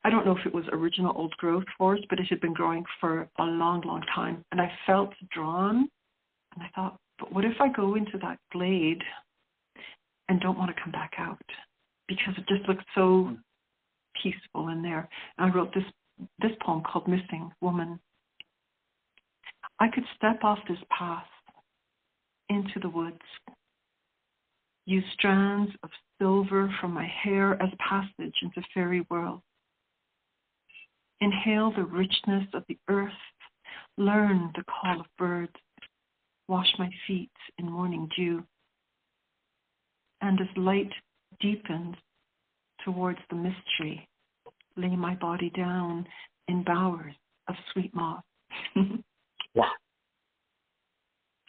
I don't know if it was original old growth forest, but it had been growing for a long, long time. And I felt drawn and I thought, but what if I go into that glade and don't want to come back out? Because it just looked so peaceful in there. And I wrote this poem called Missing Woman. I could step off this path into the woods, use strands of silver from my hair as passage into fairy world. Inhale the richness of the earth, learn the call of birds, wash my feet in morning dew. And as light deepens towards the mystery, lay my body down in bowers of sweet moss. Wow.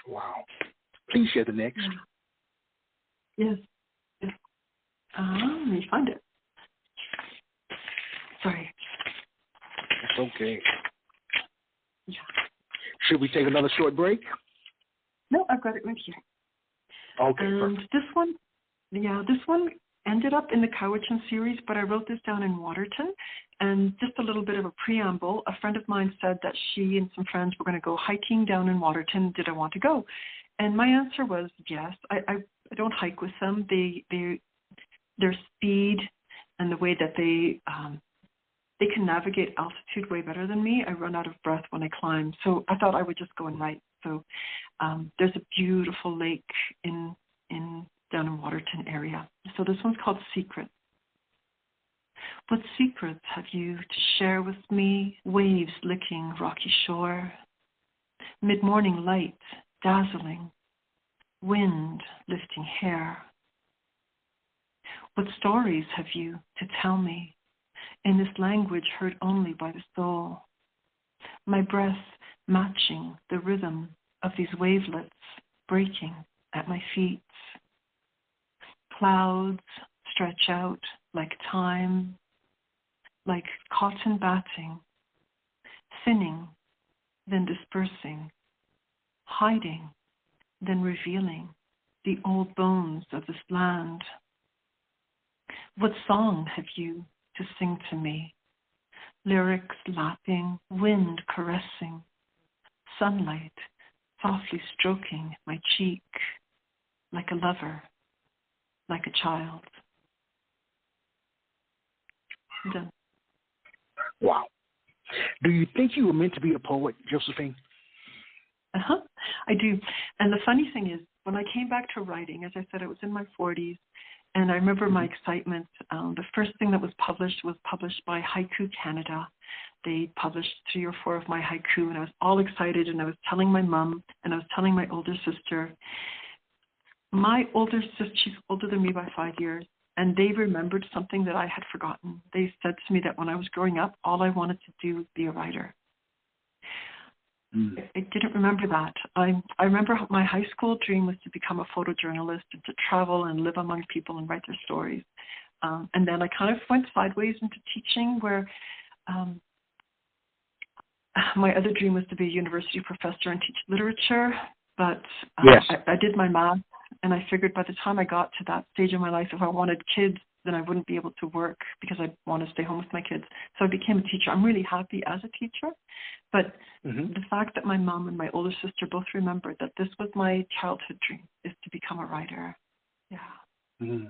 Wow. Please share the next. Yes. Let me find it. Sorry. That's okay. Yeah. Should we take another short break? No, I've got it right here. Okay. And perfect. this one ended up in the Cowichan series, but I wrote this down in Waterton. And just a little bit of a preamble, a friend of mine said that she and some friends were going to go hiking down in Waterton. Did I want to go? And my answer was yes. I don't hike with them. their speed and the way that they can navigate altitude way better than me. I run out of breath when I climb. So I thought I would just go and write. So there's a beautiful lake down in Waterton area. So this one's called Secret. What secrets have you to share with me? Waves licking rocky shore, mid-morning light dazzling, wind lifting hair. What stories have you to tell me in this language heard only by the soul? My breath matching the rhythm of these wavelets breaking at my feet. Clouds stretch out like time, like cotton batting, thinning, then dispersing, hiding, then revealing the old bones of this land. What song have you to sing to me? Lyrics lapping, wind caressing, sunlight softly stroking my cheek, like a lover, like a child. Done. Wow. Do you think you were meant to be a poet, Josephine? I do. And the funny thing is, when I came back to writing, as I said, it was in my 40s, and I remember my excitement. The first thing that was published by Haiku Canada. They published 3 or 4 of my haiku, and I was all excited, and I was telling my mom, and I was telling my older sister. My older sister, she's older than me by 5 years, and they remembered something that I had forgotten. They said to me that when I was growing up, all I wanted to do was be a writer. I didn't remember that. I remember my high school dream was to become a photojournalist and to travel and live among people and write their stories. And then I kind of went sideways into teaching, where my other dream was to be a university professor and teach literature. But yes. I did my math, and I figured by the time I got to that stage of my life, if I wanted kids, then I wouldn't be able to work because I want to stay home with my kids. So I became a teacher. I'm really happy as a teacher. But the fact that my mom and my older sister both remembered that this was my childhood dream, is to become a writer. Yeah. Mm-hmm.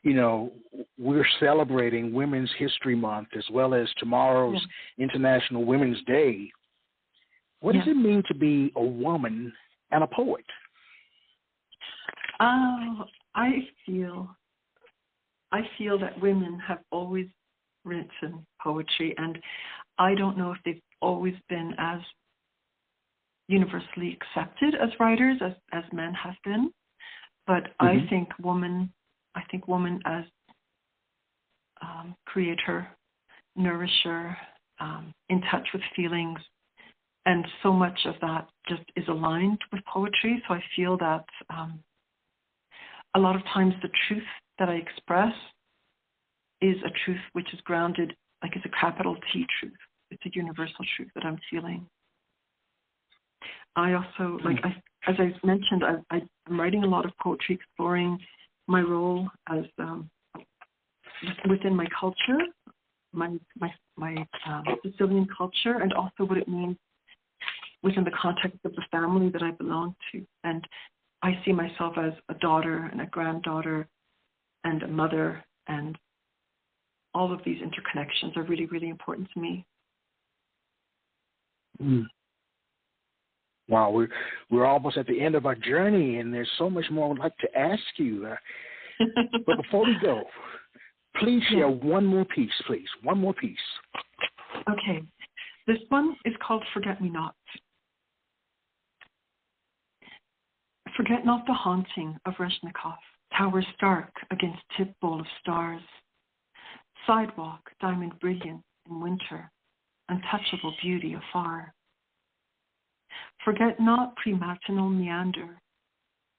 You know, we're celebrating Women's History Month as well as tomorrow's International Women's Day. What does it mean to be a woman and a poet? I feel that women have always written poetry, and I don't know if they've always been as universally accepted as writers as men have been, but I think woman as creator, nourisher, in touch with feelings, and so much of that just is aligned with poetry. So I feel that a lot of times the truth that I express is a truth which is grounded, like it's a capital T truth. It's a universal truth that I'm feeling. I also, as I mentioned, I'm writing a lot of poetry exploring my role as within my culture, my Sicilian culture, and also what it means within the context of the family that I belong to. And I see myself as a daughter and a granddaughter and a mother, and all of these interconnections are really, really important to me. Wow, we're almost at the end of our journey, and there's so much more I'd like to ask you. But before we go, please share one more piece, please. One more piece. Okay. This one is called Forget Me Not. Forget not the haunting of Rezhnikov, tower stark against tip bowl of stars, sidewalk diamond brilliant in winter, untouchable beauty afar. Forget not prematinal meander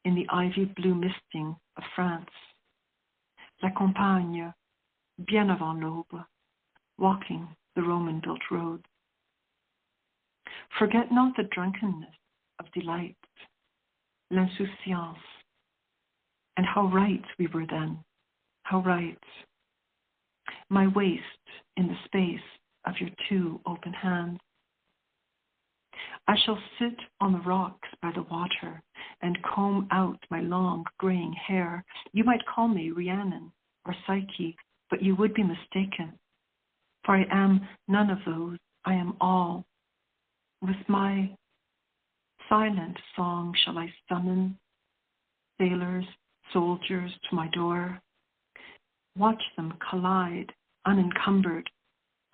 in the ivy blue misting of France, la campagne, bien avant l'aube, walking the Roman-built roads. Forget not the drunkenness of delight, l'insouciance, and how right we were then, how right. My waist in the space of your 2 open hands. I shall sit on the rocks by the water and comb out my long graying hair. You might call me Rhiannon or Psyche, but you would be mistaken. For I am none of those. I am all. With my silent song shall I summon sailors, soldiers to my door. Watch them collide, unencumbered,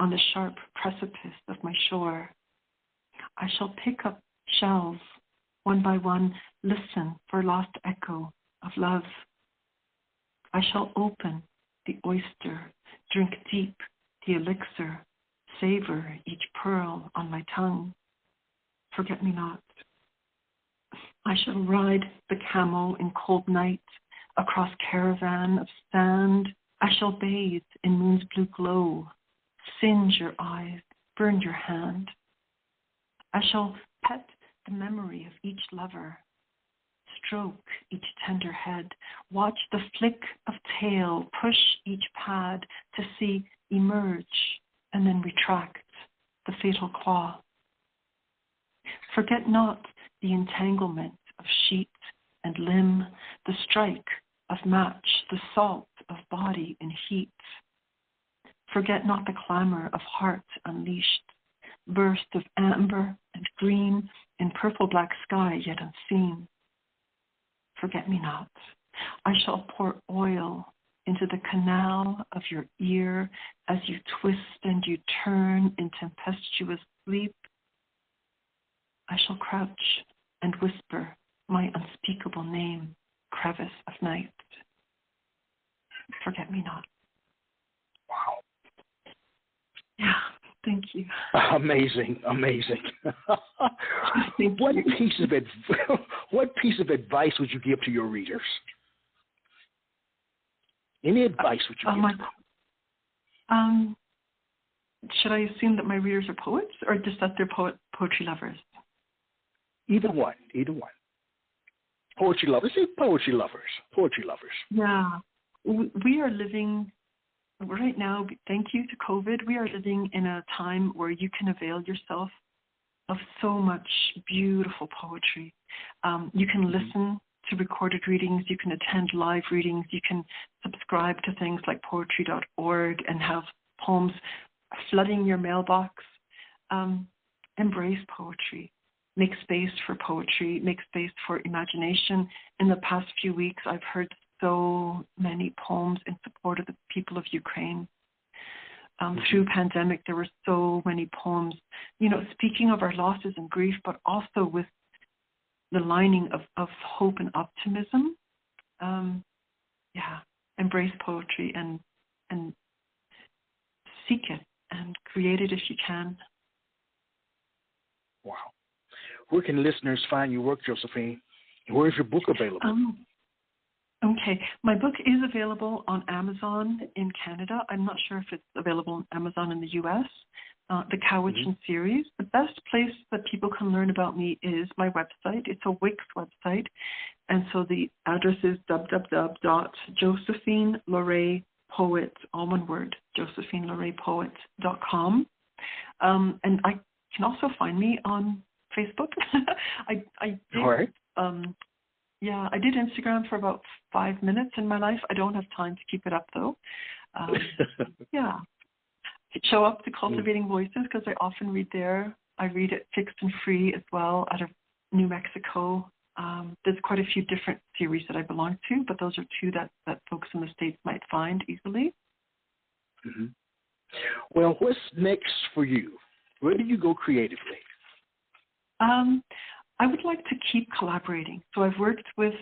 on the sharp precipice of my shore. I shall pick up shells, one by one, listen for lost echo of love. I shall open the oyster, drink deep the elixir, savor each pearl on my tongue. Forget me not. I shall ride the camel in cold night across caravan of sand. I shall bathe in moon's blue glow, singe your eyes, burn your hand. I shall pet the memory of each lover, stroke each tender head, watch the flick of tail, push each pad to see emerge and then retract the fatal claw. Forget not the entanglement of sheet and limb, the strike of match, the salt of body and heat. Forget not the clamor of heart unleashed, burst of amber and green in purple black sky yet unseen. Forget me not. I shall pour oil into the canal of your ear as you twist and you turn in tempestuous sleep. I shall crouch and whisper my unspeakable name, crevice of night. Forget me not. Wow. Yeah, thank you. Amazing. What piece of advice would you give to your readers? Any advice would you give them? Should I assume that my readers are poets or just that they're poetry lovers? Either one. Poetry lovers. Yeah. We are living right now, thank you to COVID, we are living in a time where you can avail yourself of so much beautiful poetry. You can listen to recorded readings, you can attend live readings, you can subscribe to things like poetry.org and have poems flooding your mailbox. Embrace poetry. Make space for poetry, make space for imagination. In the past few weeks, I've heard so many poems in support of the people of Ukraine. Through pandemic, there were so many poems, speaking of our losses and grief, but also with the lining of hope and optimism. Embrace poetry and seek it and create it if you can. Wow. Where can listeners find your work, Josephine? Where is your book available? Okay. My book is available on Amazon in Canada. I'm not sure if it's available on Amazon in the U.S. The Cowichan series. The best place that people can learn about me is my website. It's a Wix website. And so the address is www.JosephineLoRePoet, all one word, JosephineLoRePoet.com. And I can also find me on Facebook. I did Instagram for about 5 minutes in my life. I don't have time to keep it up though. Show up to Cultivating Voices because I often read there. I read at Fixed and Free as well out of New Mexico. There's quite a few different series that I belong to, but those are two that folks in the States might find easily. Mm-hmm. Well, what's next for you? Where do you go creatively? I would like to keep collaborating. So I've worked with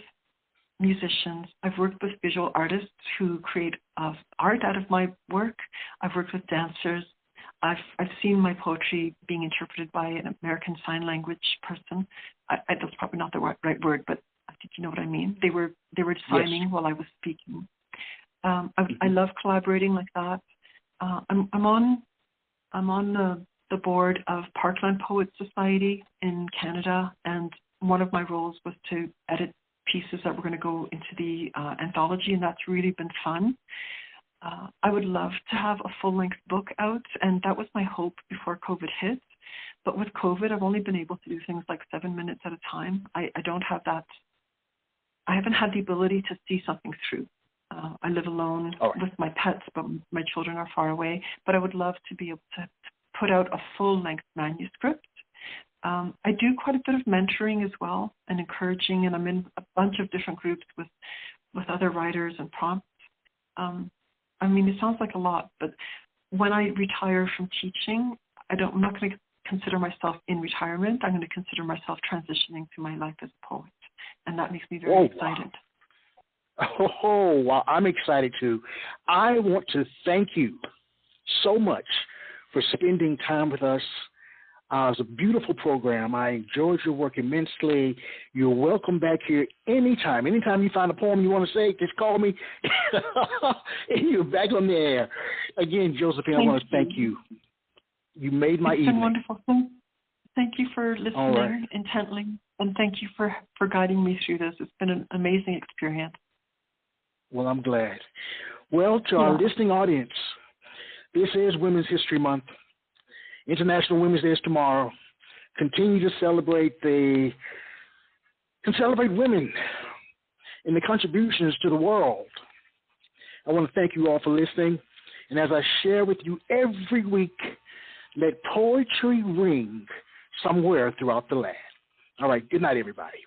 musicians. I've worked with visual artists who create art out of my work. I've worked with dancers. I've seen my poetry being interpreted by an American Sign Language person. That's probably not the right word, but I think you know what I mean. They were signing while I was speaking. I love collaborating like that. I'm on the board of Parkland Poets Society in Canada, and one of my roles was to edit pieces that were going to go into the anthology, and that's really been fun. I would love to have a full-length book out, and that was my hope before COVID hit. But with COVID, I've only been able to do things like 7 minutes at a time. I don't have that. I haven't had the ability to see something through. I live alone with my pets, but my children are far away. But I would love to be able to put out a full-length manuscript. I do quite a bit of mentoring as well and encouraging, and I'm in a bunch of different groups with other writers and prompts. I mean, it sounds like a lot, but when I retire from teaching, I'm not going to consider myself in retirement. I'm going to consider myself transitioning to my life as a poet, and that makes me very excited. Oh, wow. I'm excited too. I want to thank you so much for spending time with us. It was a beautiful program. I enjoyed your work immensely. You're welcome back here anytime. Anytime you find a poem you want to say, just call me, and you're back on the air. Again, Josephine, I want to thank you. You made my evening. It's been wonderful. Thank you for listening intently, and thank you for guiding me through this. It's been an amazing experience. Well, I'm glad. Well, to our listening audience, this is Women's History Month. International Women's Day is tomorrow. Continue to celebrate women and the contributions to the world. I want to thank you all for listening. And as I share with you every week, let poetry ring somewhere throughout the land. All right. Good night, everybody.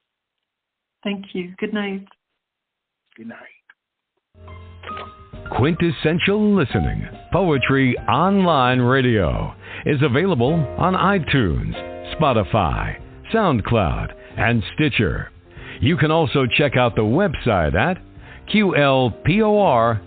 Thank you. Good night. Good night. Quintessential Listening, Poetry Online Radio, is available on iTunes, Spotify, SoundCloud, and Stitcher. You can also check out the website at qlpor.com.